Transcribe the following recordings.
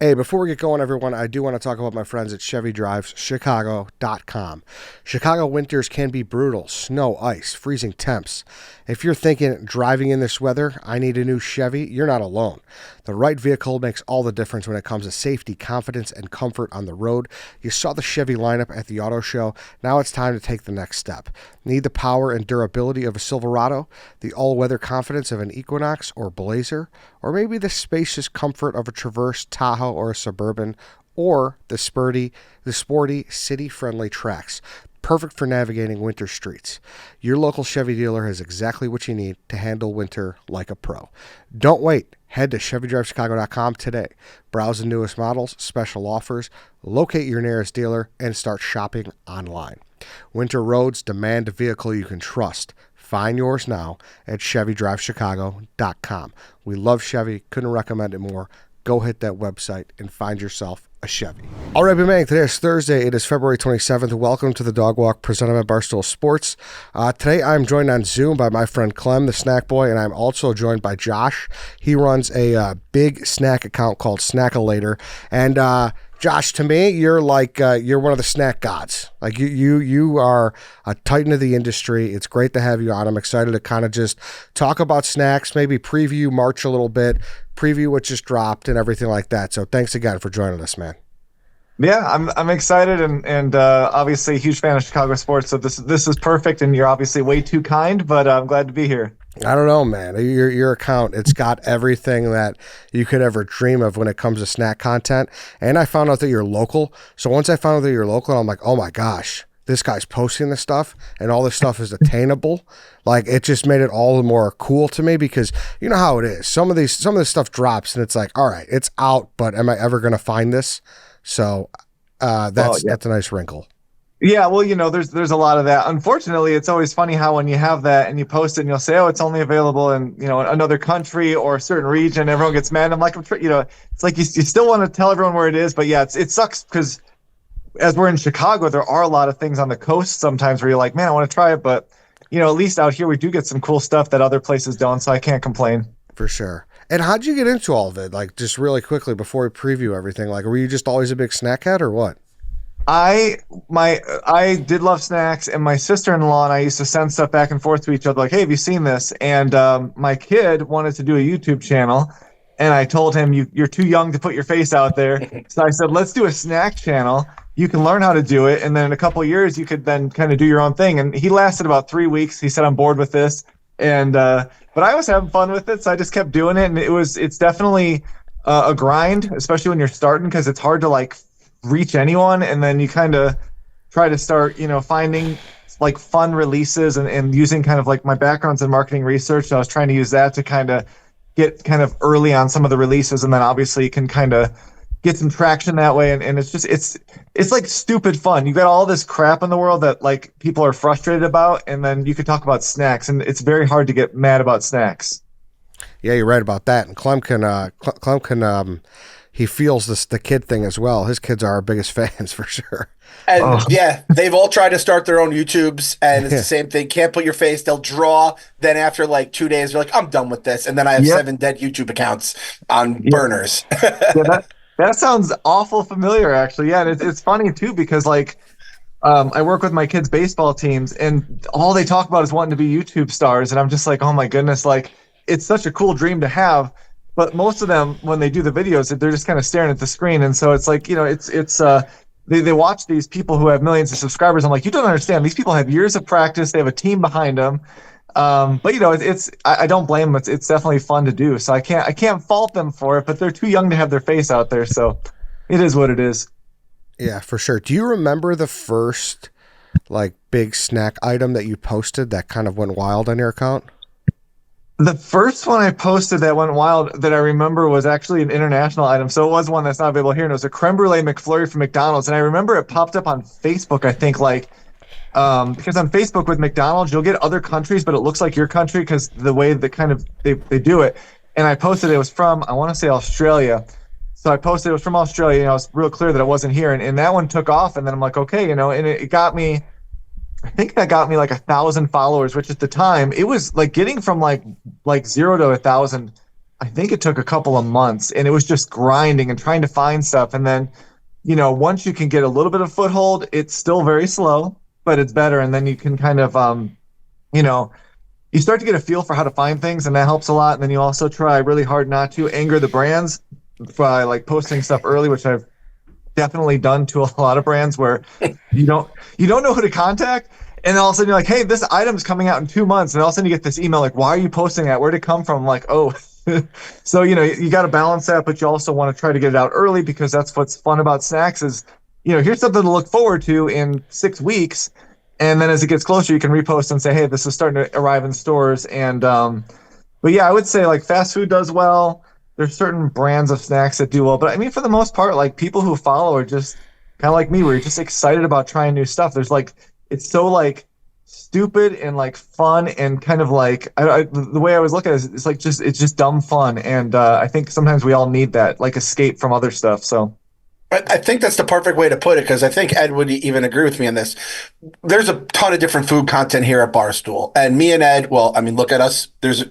Hey, before we get going, everyone, I do want to talk about my friends at ChevyDrivesChicago.com. Chicago winters can be brutal. Snow, ice, freezing temps. If you're thinking driving in this weather, I need a new Chevy, you're not alone. The right vehicle makes all the difference when it comes to safety, confidence, and comfort on the road. You saw the Chevy lineup at the auto show. Now it's time to take the next step. Need the power and durability of a Silverado, the all-weather confidence of an Equinox or Blazer, or maybe the spacious comfort of a Traverse, Tahoe, or a Suburban, or the sporty city-friendly Trax. Perfect for navigating winter streets. Your local Chevy dealer has exactly what you need to handle winter like a pro. Don't wait. Head to ChevyDrivesChicago.com today. Browse the newest models, special offers, locate your nearest dealer, and start shopping online. Winter roads demand a vehicle you can trust. Find yours now at ChevyDrivesChicago.com. We love Chevy. Couldn't recommend it more. Go hit that website and find yourself a Chevy. All right, man, today is Thursday. It is February 27th. Welcome to the Dog Walk presented by Barstool Sports. Today I'm joined on Zoom by my friend Clem, the snack boy, and I'm also joined by Josh. He runs a big snack account called Snackolater. And Josh, to me, you're like you're one of the snack gods. Like you are a titan of the industry. It's great to have you on. I'm excited to kind of just talk about snacks, maybe preview March a little bit, preview what just dropped, and everything like that. So thanks again for joining us, man. Yeah, I'm excited and obviously a huge fan of Chicago sports. So this is perfect, and you're obviously way too kind, but I'm glad to be here. I don't know, man. Your account, it's got everything that you could ever dream of when it comes to snack content. And I found out that you're local. So once I found out that you're local, I'm like, oh my gosh, this guy's posting this stuff and all this stuff is attainable. Like, it just made it all the more cool to me because you know how it is. Some of this stuff drops and it's like, all right, it's out, but am I ever going to find this? So that's a nice wrinkle. Yeah, well, there's a lot of that. Unfortunately, it's always funny how when you have that and you post it and you'll say, oh, it's only available in, another country or a certain region, everyone gets mad. I'm like, it's like you still want to tell everyone where it is. But yeah, it sucks because as we're in Chicago, there are a lot of things on the coast sometimes where you're like, man, I want to try it. But, at least out here, we do get some cool stuff that other places don't. So I can't complain. For sure. And how'd you get into all of it? Like, just really quickly before we preview everything, like, were you just always a big snack head or what? I did love snacks, and my sister-in-law and I used to send stuff back and forth to each other like, hey, have you seen this? And my kid wanted to do a YouTube channel, and I told him, you're too young to put your face out there. So I said, let's do a snack channel. You can learn how to do it, and then in a couple of years, you could then kind of do your own thing. And he lasted about 3 weeks. He said, I'm bored with this. And but I was having fun with it, so I just kept doing it. And it's definitely a grind, especially when you're starting, because it's hard to like reach anyone, and then you kind of try to start finding like fun releases and using kind of like my background's in marketing research, so I was trying to use that to kind of get kind of early on some of the releases, and then obviously you can kind of get some traction that way, and it's just it's like stupid fun. You got all this crap in the world that like people are frustrated about, and then you could talk about snacks, and it's very hard to get mad about snacks. Yeah, you're right about that. And Clem can he feels the kid thing as well. His kids are our biggest fans for sure. And yeah, they've all tried to start their own YouTubes, and it's the same thing. Can't put your face. They'll draw. Then after like 2 days, they're like, I'm done with this. And then I have 7 dead YouTube accounts on burners. Yeah, that sounds awful familiar, actually. Yeah, and it's funny too because like I work with my kids' baseball teams, and all they talk about is wanting to be YouTube stars, and I'm just like, oh my goodness, like it's such a cool dream to have. But most of them, when they do the videos, they're just kind of staring at the screen. And so it's like, they watch these people who have millions of subscribers. I'm like, you don't understand. These people have years of practice. They have a team behind them. But I don't blame them. It's definitely fun to do. So I can't fault them for it, but they're too young to have their face out there. So it is what it is. Yeah, for sure. Do you remember the first like big snack item that you posted that kind of went wild on your account? The first one I posted that went wild that I remember was actually an international item. So it was one that's not available here. And it was a creme brulee McFlurry from McDonald's. And I remember it popped up on Facebook, I think, like, because on Facebook with McDonald's, you'll get other countries, but it looks like your country because the way that kind of they do it. And I posted it was from, I want to say Australia. So I posted it was from Australia. I was real clear that it wasn't here. And that one took off. And then I'm like, okay, and it got me. I think that got me like 1,000 followers, which at the time it was like getting from like 0 to 1,000 I think it took a couple of months, and it was just grinding and trying to find stuff. And then, once you can get a little bit of foothold, it's still very slow, but it's better. And then you can kind of, you know, you start to get a feel for how to find things, and that helps a lot. And then you also try really hard not to anger the brands by like posting stuff early, which I've definitely done to a lot of brands where you don't know who to contact, and all of a sudden you're like, hey, this item's coming out in 2 months, and all of a sudden you get this email like, why are you posting that? Where'd it come from? Like, oh. So you got to balance that, but you also want to try to get it out early, because that's what's fun about snacks is, here's something to look forward to in 6 weeks, and then as it gets closer you can repost and say, hey, this is starting to arrive in stores. And but yeah, I would say like fast food does well. There's certain brands of snacks that do well, but I mean, for the most part, like people who follow are just kind of like me, where you're just excited about trying new stuff. There's like, it's so like stupid and like fun, and kind of like the way I always look at it is it's like it's just dumb fun. And I think sometimes we all need that like escape from other stuff. So I think that's the perfect way to put it, because I think Ed would even agree with me on this. There's a ton of different food content here at Barstool, and me and Ed, well, I mean, look at us.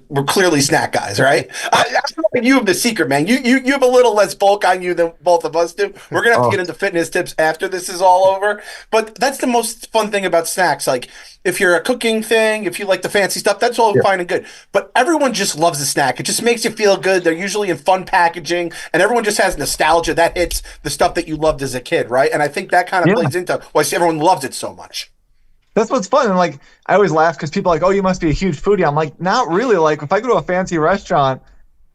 We're clearly snack guys, right? I don't think you have the secret, man. You have a little less bulk on you than both of us do. We're gonna have to get into fitness tips after this is all over. But that's the most fun thing about snacks. Like, if you're a cooking thing, if you like the fancy stuff, that's all fine and good. But everyone just loves a snack. It just makes you feel good. They're usually in fun packaging, and everyone just has nostalgia that hits the stuff that you loved as a kid, right? And I think that kind of plays into why everyone loves it so much. That's what's fun. And like, I always laugh because people are like, oh, you must be a huge foodie. I'm like, not really. Like, if I go to a fancy restaurant,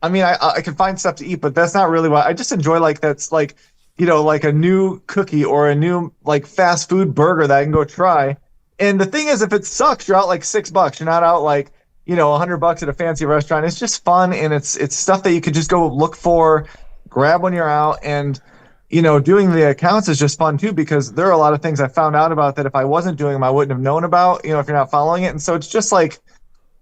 I mean, I can find stuff to eat, but that's not really what I just enjoy. Like, that's like, like a new cookie or a new like fast food burger that I can go try. And the thing is, if it sucks, you're out like $6. You're not out like, $100 at a fancy restaurant. It's just fun, and it's stuff that you could just go look for, grab when you're out. And doing the accounts is just fun too, because there are a lot of things I found out about that if I wasn't doing them, I wouldn't have known about, if you're not following it. And so it's just like,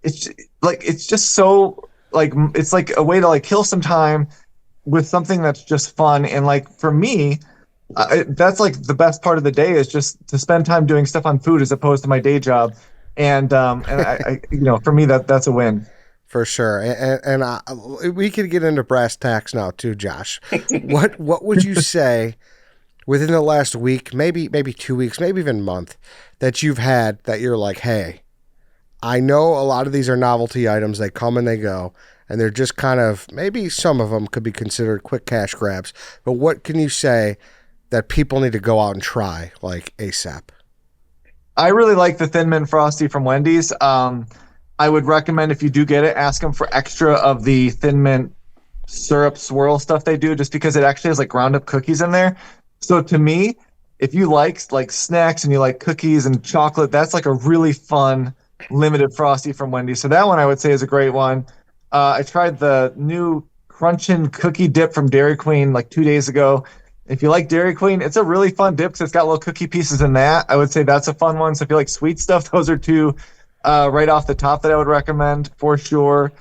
it's just so like, it's like a way to like kill some time with something that's just fun. And like, for me, that's like the best part of the day, is just to spend time doing stuff on food as opposed to my day job. And I for me, that's a win. For sure. And we could get into brass tacks now too, Josh. What would you say within the last week, maybe 2 weeks, maybe even month, that you've had that you're like, hey, I know a lot of these are novelty items. They come and they go, and they're just kind of, maybe some of them could be considered quick cash grabs. But what can you say that people need to go out and try, like ASAP? I really like the Thin Mint Frosty from Wendy's. I would recommend, if you do get it, ask them for extra of the Thin Mint syrup swirl stuff they do, just because it actually has like ground up cookies in there. So to me, if you like snacks and you like cookies and chocolate, that's like a really fun limited Frosty from Wendy's. So that one I would say is a great one. I tried the new Crunchin' Cookie Dip from Dairy Queen like 2 days ago. If you like Dairy Queen, it's a really fun dip because it's got little cookie pieces in that. I would say that's a fun one. So if you like sweet stuff, those are two right off the top that I would recommend for sure.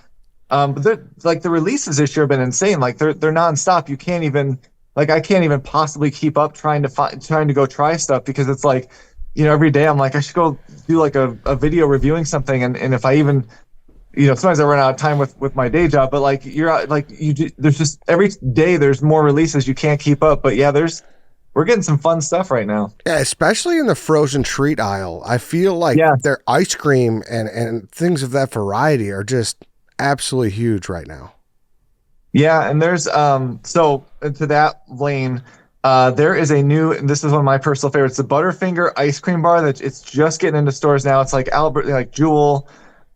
But like the releases this year have been insane. Like they're nonstop. You can't even I can't even possibly keep up trying to go try stuff, because it's like, every day I'm like, I should go do like a video reviewing something. And if I even, sometimes I run out of time with my day job, but like there's just every day there's more releases. You can't keep up. But yeah, we're getting some fun stuff right now. Yeah, especially in the frozen treat aisle. I feel like their ice cream and things of that variety are just absolutely huge right now. Yeah, and there's so into that lane, there is a new, and this is one of my personal favorites, the Butterfinger ice cream bar that it's just getting into stores now. It's like Albert, like Jewel,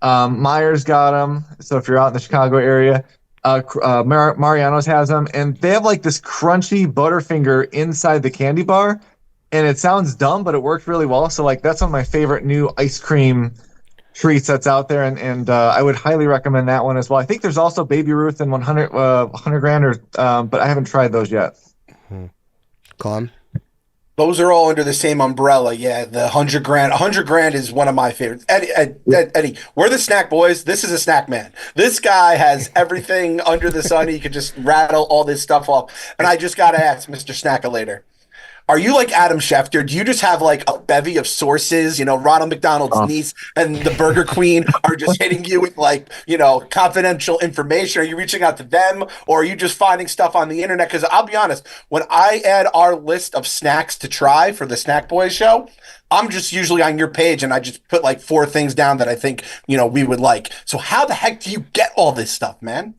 Myers got them. So if you're out in the Chicago area, Mariano's has them, and they have like this crunchy Butterfinger inside the candy bar, and it sounds dumb, but it worked really well. So like that's one of my favorite new ice cream treats that's out there, and I would highly recommend that one as well. I think there's also Baby Ruth and 100 grand, but I haven't tried those yet. Clem? Those are all under the same umbrella. Yeah, the 100 grand. 100 grand is one of my favorites. Eddie, we're the snack boys. This is a snack man. This guy has everything under the sun. He could just rattle all this stuff off. And I just got to ask, Mr. Snackolator, Are you like Adam Schefter? Do you just have like a bevy of sources? Ronald McDonald's niece and the Burger Queen are just hitting you with like, confidential information. Are you reaching out to them, or are you just finding stuff on the internet? Because I'll be honest, when I add our list of snacks to try for the Snack Boys show, I'm just usually on your page and I just put like 4 things down that I think, we would like. So how the heck do you get all this stuff, man?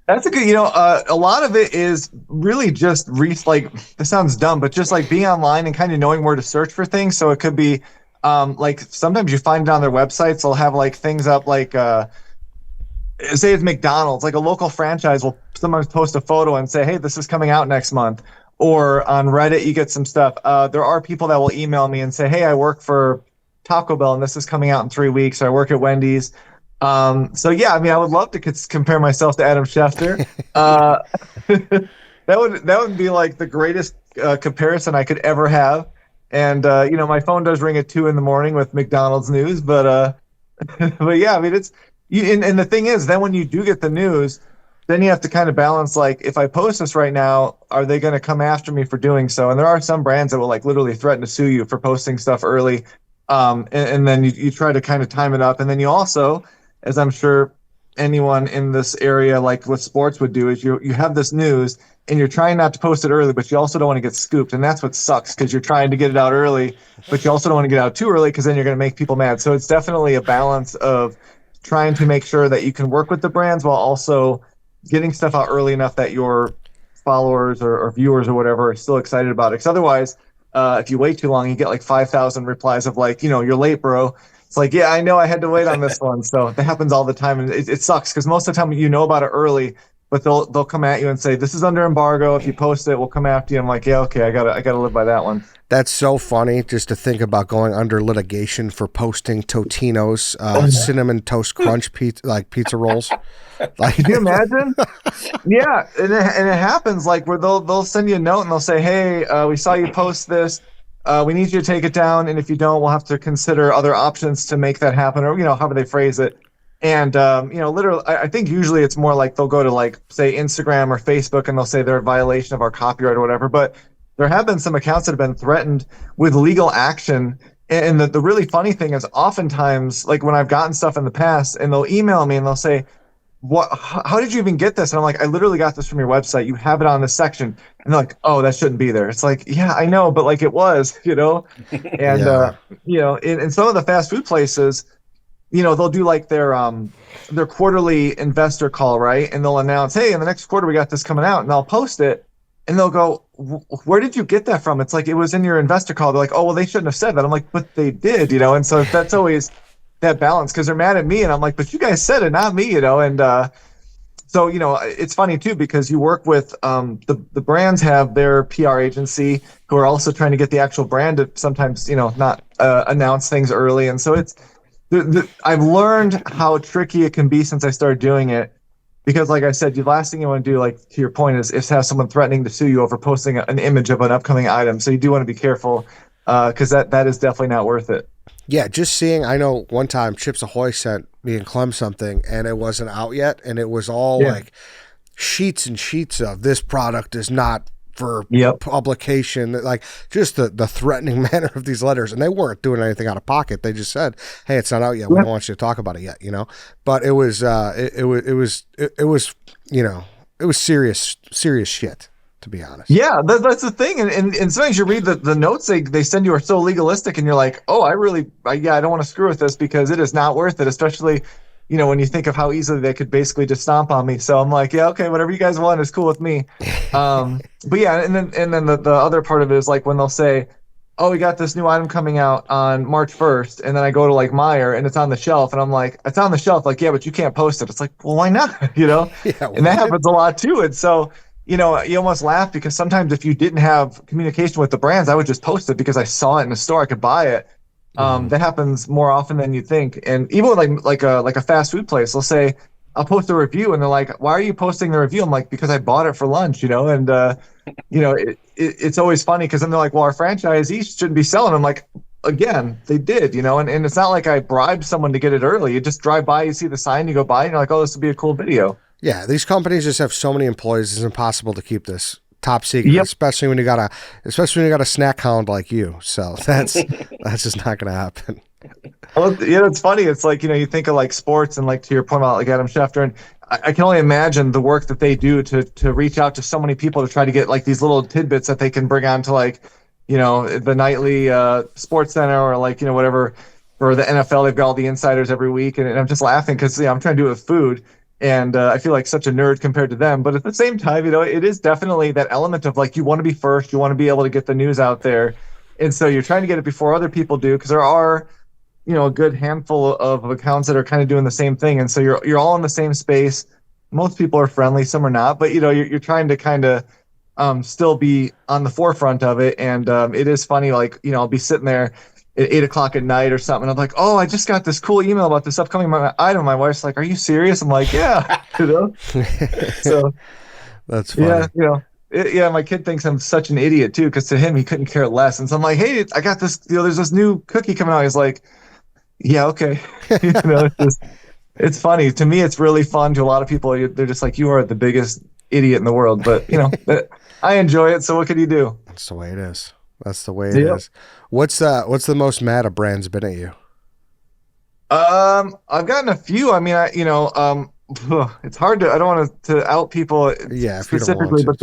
That's a good, a lot of it is really just like, this sounds dumb, but just like being online and kind of knowing where to search for things. So it could be like sometimes you find it on their websites. They'll have like things up like, say it's McDonald's, like a local franchise will sometimes post a photo and say, hey, this is coming out next month. Or on Reddit, you get some stuff. There are people that will email me and say, hey, I work for Taco Bell and this is coming out in 3 weeks. Or I work at Wendy's. So yeah, I mean, I would love to compare myself to Adam Schefter. That would be like the greatest comparison I could ever have. And my phone does ring at 2 a.m. with McDonald's news, but yeah, I mean, it's and the thing is, then when you do get the news, then you have to kind of balance, like, if I post this right now, are they going to come after me for doing so? And there are some brands that will like literally threaten to sue you for posting stuff early. And then you try to kind of time it up. And then you also, as I'm sure anyone in this area, like what sports would do, is you have this news and you're trying not to post it early, but you also don't want to get scooped. And that's what sucks, because you're trying to get it out early, but you also don't want to get out too early, because then you're going to make people mad. So it's definitely a balance of trying to make sure that you can work with the brands while also getting stuff out early enough that your followers or viewers or whatever are still excited about it. Because otherwise, if you wait too long, you get like 5,000 replies of like, you're late, bro. It's like, yeah, I know I had to wait on this one. So that happens all the time. And it sucks, because most of the time you know about it early, but they'll come at you and say, this is under embargo. If you post it, we'll come after you. I'm like, yeah, okay, I gotta live by that one. That's so funny just to think about going under litigation for posting Totino's cinnamon toast crunch pizza rolls. Like, can you imagine? Yeah, and it happens like where they'll send you a note and they'll say, hey, we saw you post this. We need you to take it down, and if you don't, we'll have to consider other options to make that happen, or however they phrase it. And literally, I think usually it's more like they'll go to like say Instagram or Facebook and they'll say they're in violation of our copyright or whatever. But there have been some accounts that have been threatened with legal action. And the really funny thing is, oftentimes, like when I've gotten stuff in the past, and they'll email me and they'll say, how did you even get this? And I'm like, I literally got this from your website. You have it on this section. And they're like, oh, that shouldn't be there. It's like, yeah, I know, but like it was, and, in some of the fast food places, they'll do like their quarterly investor call, right? And they'll announce, hey, in the next quarter, we got this coming out, and I'll post it. And they'll go, where did you get that from? It's like, it was in your investor call. They're like, oh, well, they shouldn't have said that. I'm like, but they did, And so that's always that balance, because they're mad at me, and I'm like, but you guys said it, not me, And so it's funny too, because you work with the brands have their PR agency who are also trying to get the actual brand to sometimes not announce things early, and so it's I've learned how tricky it can be since I started doing it, because like I said, the last thing you want to do, like to your point, is have someone threatening to sue you over posting an image of an upcoming item. So you do want to be careful, because that is definitely not worth it. Yeah, just seeing, I know one time Chips Ahoy sent me and Clem something, and it wasn't out yet, and it was all like sheets and sheets of, this product is not for publication, like just the threatening manner of these letters. And they weren't doing anything out of pocket. They just said, hey, it's not out yet. We don't want you to talk about it yet, But it was serious shit, to be honest. Yeah, that's the thing. And sometimes you read the notes they send you are so legalistic, and you're like, oh, I don't want to screw with this, because it is not worth it, especially, when you think of how easily they could basically just stomp on me. So I'm like, yeah, okay, whatever you guys want is cool with me. But yeah, and then the other part of it is like when they'll say, oh, we got this new item coming out on March 1st. And then I go to like Meijer and it's on the shelf, and I'm like, it's on the shelf. Like, yeah, but you can't post it. It's like, well, why not? Yeah, and that happens a lot too. And so, you almost laugh, because sometimes if you didn't have communication with the brands, I would just post it because I saw it in the store. I could buy it. That happens more often than you think. And even with like a fast food place, they'll say, I'll post a review, and they're like, why are you posting the review? I'm like, because I bought it for lunch, and it's always funny, because then they're like, well, our franchisees shouldn't be selling. I'm like, again, they did, and it's not like I bribed someone to get it early. You just drive by, you see the sign, you go by, and you're like, oh, this would be a cool video. Yeah, these companies just have so many employees, it's impossible to keep this top secret, Yep. especially when you got a snack hound like you. So that's just not going to happen. Well, it's funny. It's like, you think of like sports and like to your point about like Adam Schefter, and I can only imagine the work that they do to reach out to so many people to try to get like these little tidbits that they can bring on to like, the nightly Sports Center or like, whatever, for the NFL. They've got all the insiders every week. And I'm just laughing because I'm trying to do it with food. And I feel like such a nerd compared to them. But at the same time, it is definitely that element of like, you want to be first, you want to be able to get the news out there. And so you're trying to get it before other people do, because there are, a good handful of accounts that are kind of doing the same thing. And so you're all in the same space. Most people are friendly, some are not, but you're trying to kind of still be on the forefront of it. And it is funny, like, I'll be sitting there at 8:00 at night or something. And I'm like, oh, I just got this cool email about this upcoming item. My wife's like, are you serious? I'm like, yeah, So That's funny. Yeah, my kid thinks I'm such an idiot too, because to him, he couldn't care less. And so I'm like, hey, I got this, there's this new cookie coming out. He's like, yeah, okay. It's funny. To me, it's really fun. To a lot of people, they're just like, you are the biggest idiot in the world. But, I enjoy it. So what could you do? That's the way it is. What's the most mad a brand's been at you? I've gotten a few. I mean, it's hard to, I don't want to out people specifically, but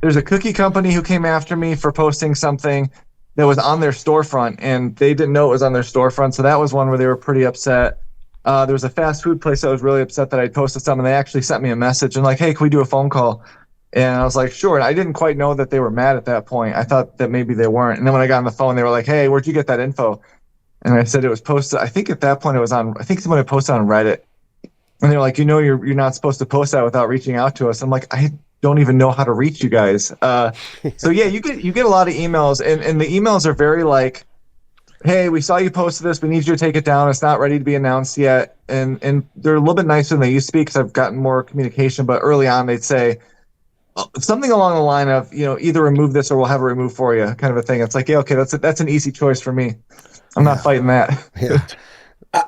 there's a cookie company who came after me for posting something that was on their storefront, and they didn't know it was on their storefront. So that was one where they were pretty upset. There was a fast food place that was really upset that I posted something. They actually sent me a message and like, hey, can we do a phone call? And I was like, sure. And I didn't quite know that they were mad at that point. I thought that maybe they weren't. And then when I got on the phone, they were like, hey, where'd you get that info? And I said it was posted. I think at that point I think someone had posted on Reddit. And they were like, you're not supposed to post that without reaching out to us. I'm like, I don't even know how to reach you guys. So yeah, you get a lot of emails, and the emails are very like, hey, we saw you posted this. We need you to take it down. It's not ready to be announced yet. And they're a little bit nicer than they used to be, because I've gotten more communication. But early on, they'd say something along the line of, either remove this or we'll have it removed for you, kind of a thing. It's like, yeah, okay, that's an easy choice for me. I'm not fighting that. Yeah.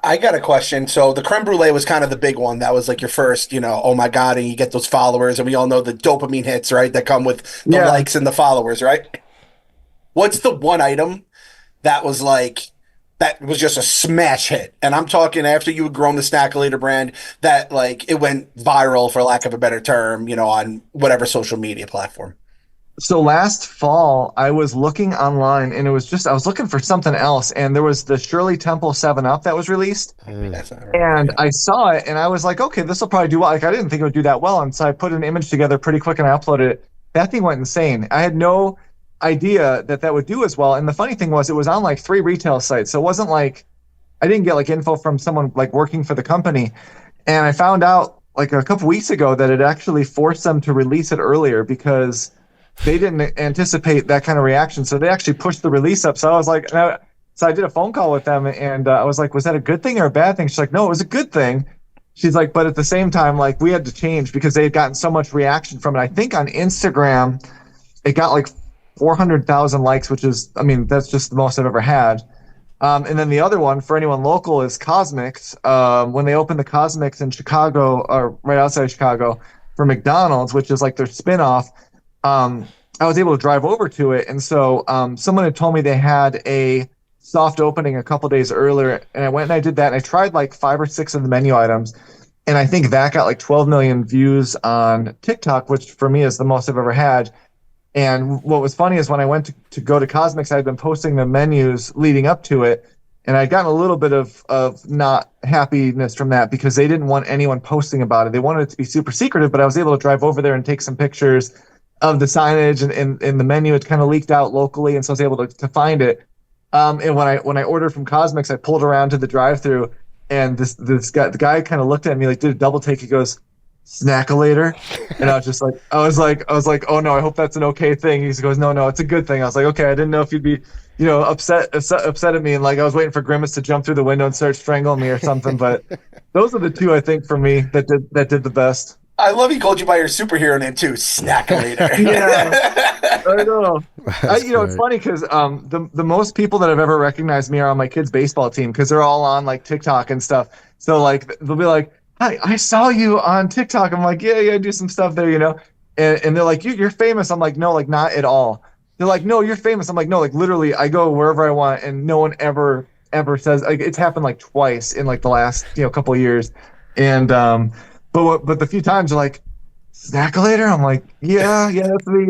I got a question. So the creme brulee was kind of the big one. That was like your first, oh my God, and you get those followers, and we all know the dopamine hits, right? That come with the likes and the followers, right? What's the one item that was just a smash hit? And I'm talking after you had grown the Snackolater brand, that like it went viral, for lack of a better term, on whatever social media platform. So last fall, I was looking online, and I was looking for something else, and there was the Shirley Temple 7-Up that was released. That's not right. And I saw it, and I was like, okay, this will probably do well. Like, I didn't think it would do that well, and so I put an image together pretty quick, and I uploaded it. That thing went insane. I had no idea that would do as well. And the funny thing was, it was on like 3 retail sites, so it wasn't like I didn't get like info from someone like working for the company. And I found out like a couple weeks ago that it actually forced them to release it earlier, because they didn't anticipate that kind of reaction. So they actually pushed the release up. So I was like, so I did a phone call with them, and I was like, was that a good thing or a bad thing? She's like, no, it was a good thing. She's like, but at the same time, like, we had to change because they had gotten so much reaction from it. I think on Instagram, it got like 400,000 likes, which is, I mean, that's just the most I've ever had. And then the other one for anyone local is Cosmics. When they opened the Cosmics in Chicago, or right outside of Chicago, for McDonald's, which is like their spinoff, I was able to drive over to it. And so someone had told me they had a soft opening a couple days earlier, and I went and I did that, and I tried like 5 or 6 of the menu items, and I think that got like 12 million views on TikTok, which for me is the most I've ever had. And what was funny is when I went to go to Cosmics, I had been posting the menus leading up to it, and I'd gotten a little bit of not happiness from that, because they didn't want anyone posting about it. They wanted it to be super secretive, but I was able to drive over there and take some pictures of the signage and the menu. It kind of leaked out locally, and so I was able to find it. And when I ordered from Cosmics, I pulled around to the drive-thru, and the guy kind of looked at me, like did a double take. He goes, "Snackolater," and I was like, oh no, I hope that's an okay thing. He goes, no, it's a good thing. I was like, okay, I didn't know if you'd be, upset at me, and like I was waiting for Grimace to jump through the window and start strangling me or something. But those are the two I think for me that did the best. I love he called you by your superhero name too, Snackolater. Yeah, I know. It's funny because the most people that have ever recognized me are on my kids' baseball team, because they're all on like TikTok and stuff. So like they'll be like, "Hi, I saw you on TikTok." I'm like, yeah, I do some stuff there, And they're like, you're famous. I'm like, no, like not at all. They're like, no, you're famous. I'm like, no, like literally, I go wherever I want, and no one ever says, like, it's happened like twice in like the last couple of years, and but the few times they're like, Snackolater. I'm like, yeah, that's me.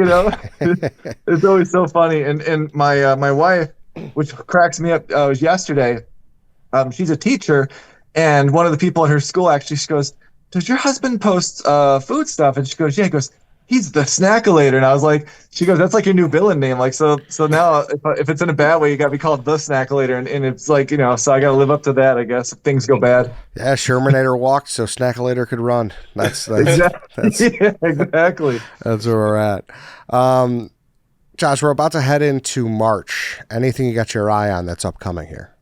It's always so funny. And my wife, which cracks me up, was yesterday. She's a teacher, and one of the people at her school actually, she goes, does your husband post food stuff? And she goes, yeah. He goes, he's the Snackolater. And I was like, she goes, that's like your new villain name. Like, so now if it's in a bad way, you got to be called the Snackolater. And it's like, so I got to live up to that, I guess, if things go bad. Yeah, Shermanator walked so Snackolator could run. That's exactly. Yeah, exactly. That's where we're at. Josh, we're about to head into March. Anything you got your eye on that's upcoming here?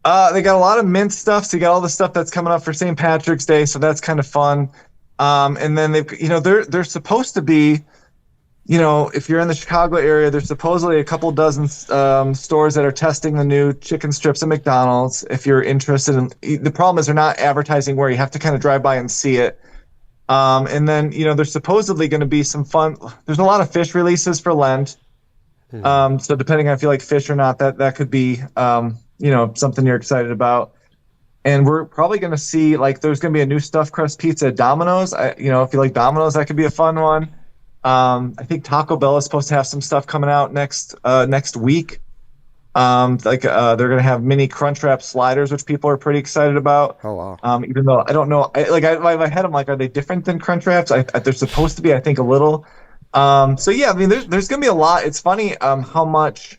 They got a lot of mint stuff. So you got all the stuff that's coming up for St. Patrick's Day. So that's kind of fun. And then they're supposed to be, if you're in the Chicago area, there's supposedly a couple dozen stores that are testing the new chicken strips at McDonald's. If you're interested the problem is they're not advertising where you have to kind of drive by and see it. And then, there's supposedly going to be some fun. There's a lot of fish releases for Lent. So depending on if you like fish or not, that could be, something you're excited about. And we're probably going to see, like, there's going to be a new stuffed crust pizza at Domino's. If you like Domino's, that could be a fun one. I think Taco Bell is supposed to have some stuff coming out next week. They're going to have mini Crunchwrap sliders, which people are pretty excited about. Oh, wow. Even though I don't know, in my head, I'm like, are they different than Crunchwraps? They're supposed to be, I think, a little. So yeah, I mean, there's going to be a lot. It's funny how much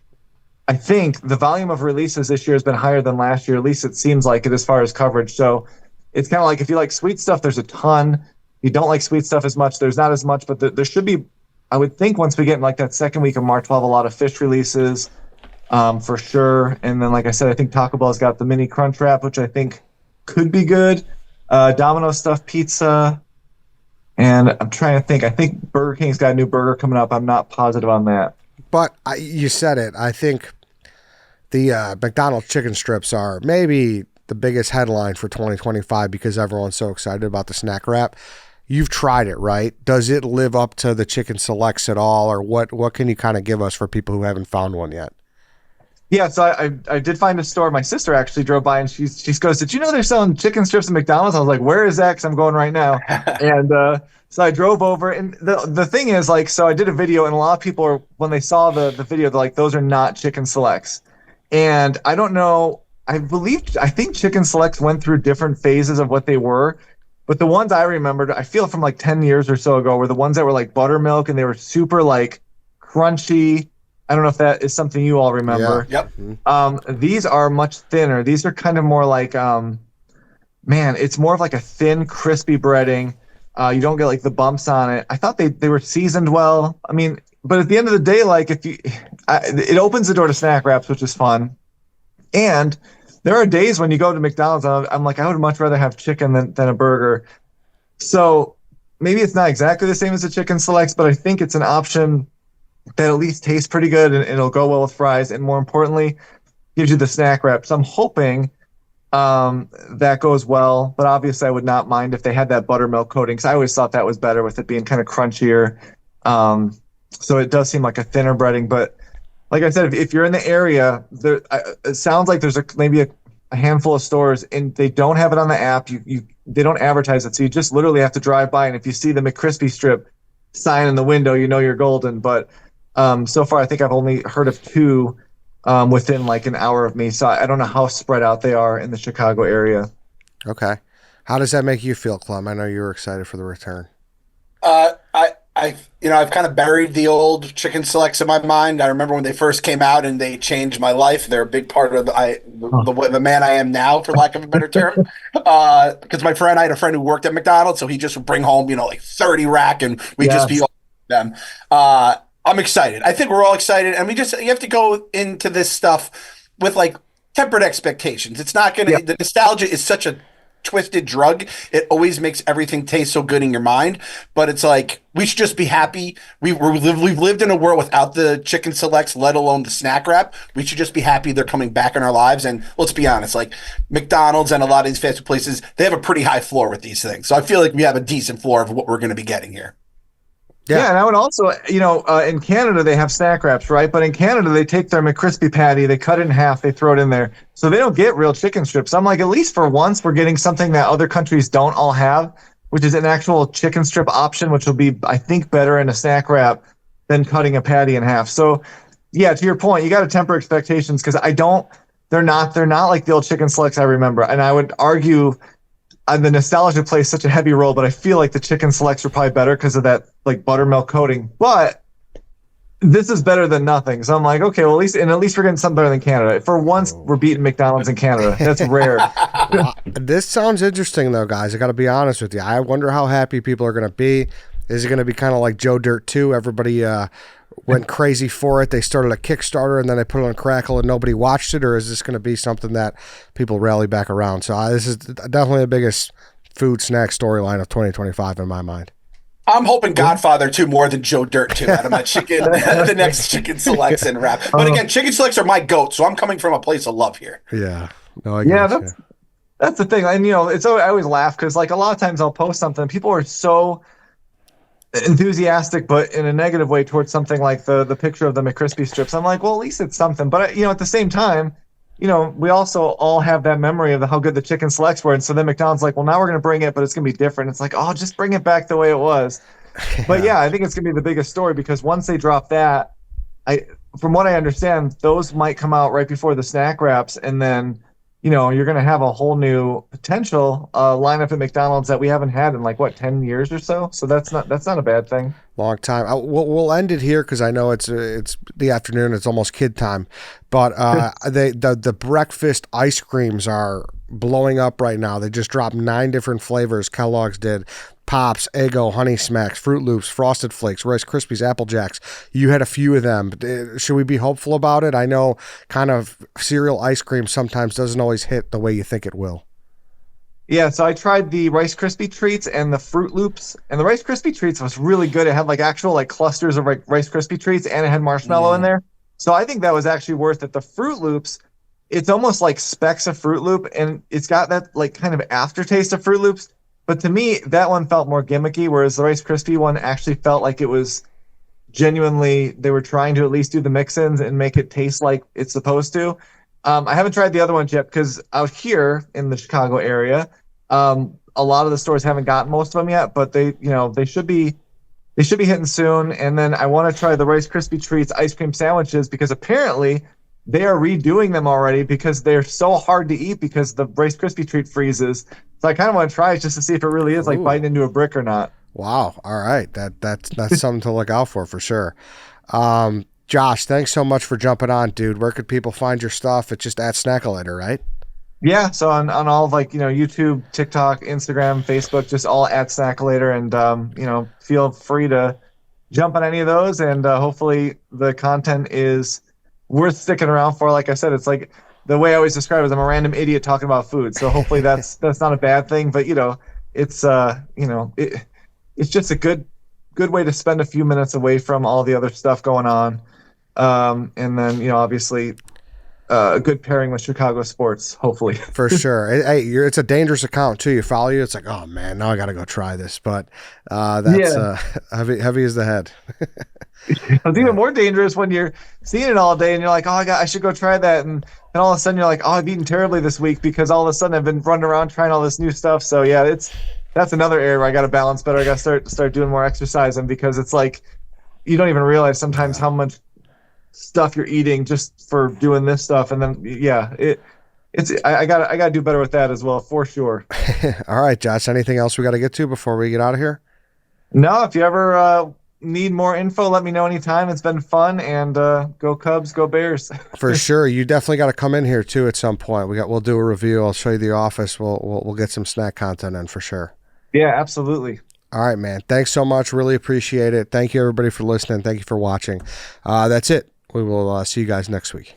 I think the volume of releases this year has been higher than last year. At least it seems like it as far as coverage. So it's kind of like if you like sweet stuff, there's a ton. If you don't like sweet stuff as much, there's not as much. But there should be, I would think, once we get in like that second week of March, we'll have a lot of fish releases for sure. And then, like I said, I think Taco Bell's got the mini Crunchwrap, which I think could be good. Domino's stuffed pizza. And I'm trying to think. I think Burger King's got a new burger coming up. I'm not positive on that. But you said it. I think the McDonald's chicken strips are maybe the biggest headline for 2025 because everyone's so excited about the snack wrap. You've tried it, right? Does it live up to the chicken selects at all, or what can you kind of give us for people who haven't found one yet? Yeah, so I did find a store. My sister actually drove by and she goes, did you know they're selling chicken strips at McDonald's? I was like, where is that? Because I'm going right now. And so I drove over. And the thing is, like, so I did a video, and a lot of people are, when they saw the video, they're like, those are not chicken selects. And I don't know. I think chicken selects went through different phases of what they were. But the ones I remembered, I feel from like 10 years or so ago, were the ones that were like buttermilk and they were super like crunchy. I don't know if that is something you all remember. Yeah. Yep. These are much thinner. These are kind of more like, it's more of like a thin, crispy breading. You don't get like the bumps on it. I thought they were seasoned well. I mean, but at the end of the day, like it opens the door to snack wraps, which is fun. And there are days when you go to McDonald's, I'm like, I would much rather have chicken than a burger. So maybe it's not exactly the same as the chicken selects, but I think it's an option that at least tastes pretty good and it'll go well with fries. And more importantly, gives you the snack wrap. So I'm hoping that goes well. But obviously, I would not mind if they had that buttermilk coating, because I always thought that was better with it being kind of crunchier. So it does seem like a thinner breading, but like I said, if you're in the area, it sounds like there's maybe a handful of stores, and they don't have it on the app. They don't advertise it, so you just literally have to drive by, and if you see the McCrispy strip sign in the window, you know you're golden. But so far, I think I've only heard of two within like an hour of me, so I don't know how spread out they are in the Chicago area. Okay. How does that make you feel, Clem? I know you were excited for the return. I've kind of buried the old chicken selects in my mind. I remember when they first came out and they changed my life. They're a big part of the man I am now, for lack of a better term. Because I had a friend who worked at McDonald's, so he just would bring home, like 30 rack, and we'd just be all them. I'm excited. I think we're all excited, and you have to go into this stuff with like tempered expectations. It's not gonna. The nostalgia is such a twisted drug. It always makes everything taste so good in your mind, but it's like we should just be happy. We've lived in a world without the chicken selects, let alone the snack wrap. We should just be happy they're coming back in our lives. And let's be honest, like McDonald's and a lot of these fast food places, they have a pretty high floor with these things. So I feel like we have a decent floor of what we're going to be getting here. Yeah, and I would also, in Canada they have snack wraps, right? But in Canada they take their McCrispy patty, they cut it in half, they throw it in there, so they don't get real chicken strips. I'm like, at least for once we're getting something that other countries don't all have, which is an actual chicken strip option, which will be, I think, better in a snack wrap than cutting a patty in half. So, yeah, to your point, you got to temper expectations because they're not like the old chicken selects I remember, and I would argue the nostalgia plays such a heavy role, but I feel like the chicken selects are probably better because of that like buttermilk coating. But this is better than nothing. So I'm like, okay, well at least we're getting something better than Canada. For once, we're beating McDonald's in Canada. That's rare. This sounds interesting though, guys. I got to be honest with you. I wonder how happy people are going to be. Is it going to be kind of like Joe Dirt 2? Everybody went crazy for it. They started a Kickstarter and then they put it on Crackle and nobody watched it, or is this going to be something that people rally back around? So this is definitely the biggest food snack storyline of 2025 in my mind. I'm hoping Godfather 2 more than Joe Dirt 2 out of my chicken, the next chicken selects and wrap. But again, chicken selects are my goat, so I'm coming from a place of love here. Yeah. No, I get it. That's the thing. And, I always laugh because like a lot of times I'll post something. People are so enthusiastic, but in a negative way towards something like the picture of the McCrispy strips. I'm like, well, at least it's something. But, at the same time, we also all have that memory of how good the chicken selects were. And so then McDonald's like, well, now we're going to bring it, but it's going to be different. It's like, oh, just bring it back the way it was. But yeah, I think it's going to be the biggest story because once they drop that, from what I understand, those might come out right before the snack wraps. And then, you're going to have a whole new potential lineup at McDonald's that we haven't had in 10 years or so. So that's not a bad thing. Long time. We'll end it here because I know it's the afternoon. It's almost kid time. But the breakfast ice creams are blowing up right now. They just dropped 9 different flavors. Kellogg's did. Pops, Eggo, Honey Smacks, Fruit Loops, Frosted Flakes, Rice Krispies, Apple Jacks. You had a few of them. Should we be hopeful about it? I know kind of cereal ice cream sometimes doesn't always hit the way you think it will. Yeah, so I tried the Rice Krispie treats and the Fruit Loops, and the Rice Krispie treats was really good. It had actual clusters of Rice Krispie treats, and it had marshmallow in there. So I think that was actually worth it. The Fruit Loops, it's almost like specks of Fruit Loop, and it's got that kind of aftertaste of Fruit Loops. But to me, that one felt more gimmicky, whereas the Rice Krispie one actually felt like it was genuinely, they were trying to at least do the mix-ins and make it taste like it's supposed to. I haven't tried the other ones yet because out here in the Chicago area, a lot of the stores haven't gotten most of them yet, but they should be hitting soon. And then I want to try the Rice Krispie Treats ice cream sandwiches because apparently they are redoing them already because they're so hard to eat because the Rice Krispie Treat freezes. So I kind of want to try it just to see if it really is biting into a brick or not. Wow. All right. That's something to look out for sure. Josh, thanks so much for jumping on, dude. Where could people find your stuff? It's just at Snackolater, right? Yeah. So on all of YouTube, TikTok, Instagram, Facebook, just all at Snackolater. And, feel free to jump on any of those. And hopefully the content is worth sticking around for. Like I said, it's like the way I always describe it is I'm a random idiot talking about food. So hopefully that's not a bad thing, but it's it's just a good way to spend a few minutes away from all the other stuff going on. And then, obviously a good pairing with Chicago sports, hopefully. For sure. It's a dangerous account too. You follow you. It's like, oh man, now I got to go try this. But that's heavy as the head. It's even more dangerous when you're seeing it all day and you're like, oh, I should go try that. And then all of a sudden you're like, oh, I've eaten terribly this week because all of a sudden I've been running around trying all this new stuff. So yeah, that's another area where I got to balance better. I got to start doing more exercising because it's like, you don't even realize sometimes how much stuff you're eating just for doing this stuff. And then, I gotta do better with that as well, for sure. All right, Josh, anything else we got to get to before we get out of here? No, if you ever, need more info, let me know anytime. It's been fun, and go Cubs, go Bears. For sure. You definitely got to come in here too at some point. We'll do a review. I'll show you the office. We'll get some snack content in for sure. Yeah, absolutely. All right, man. Thanks so much. Really appreciate it. Thank you everybody for listening. Thank you for watching. That's it. We will see you guys next week.